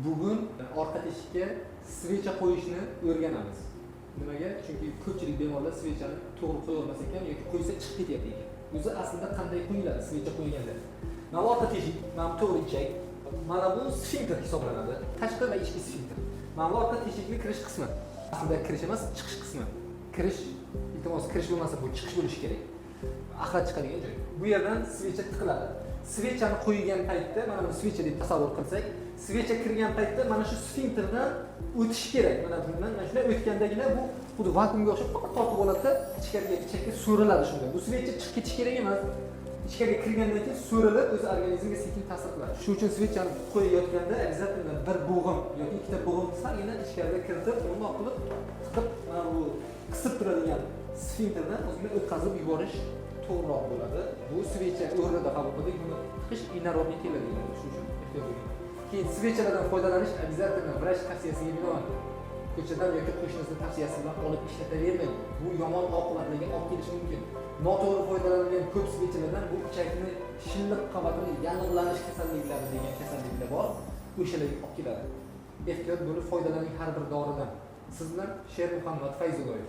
Bugun orqa teshikka svecha qo'yishni o'rganamiz. Nimaga? Chunki ko'pchilik bemorlar svechani to'g'ri qo'ya olmas ekan yoki qo'ysa chiqib ketyapti ekan. O'zi aslida qanday qo'yiladi svecha qo'yganda? Mana orqa teshik, mana to'g'ri ichak. Mana bu sfinkter hisoblanadi. Tashqi va ichki sfinkter. Mana bu orqa teshikning kirish qismi. Aslida kirish emas, chiqish qismi. Kirish, iltimos kirish bo'lmasa bu chiqish bo'lishi kerak. Axlat chiqadigan joy. Bu yerdan svecha tiqiladi. Svechani qo'ygan paytda, mana bu svecha deb tasavvur qilsak, svecha kirgan paytda mana shu sfinkterdan o'tish kerak. Mana bundan mana shunday o'tgandagina bu xuddi vakuumga o'xshab faqat tortib oladi-da, ichkariga so'riladi shunday. Bu svecha chiqib ketish kerak emas. Ichkariga kirgandan keyin so'rilib, o'z organizmga sekin ta'sir qiladi. Shuning uchun svechani qo'yayotganda обязательно bir bo'g'im yoki ikkita bo'g'im salgina ichkariga kiritib, bundoq qilib tiqib, mana bu qisib turadigan sfinkterdan o'zini o'tkazib yuborish to'g'riroq bo'ladi. Bu svecha o'rnida qabul qildik, buni tiqish inarobniy keladi. Shuning uchun ehtiyot bo'ling. Keyin svechalardan foydalanish обязательно vrach tavsiyasiga binoan ko'chadan yoki qo'shnisini tavsiyasi bilan olib ishlatavermang. Bu yomon oqibatlarga olib kelishi mumkin. Noto'g'ri foydalanilgan ko'p svechalardan bu ichakni shilliq qavatini yallig'lanish kasalliklari degan kasalliklar bor. O'shalarga olib keladi. Ehtiyot bo'lib foydalaning har bir doridan. Siz bilan Sher Muhammad Fayzullayev.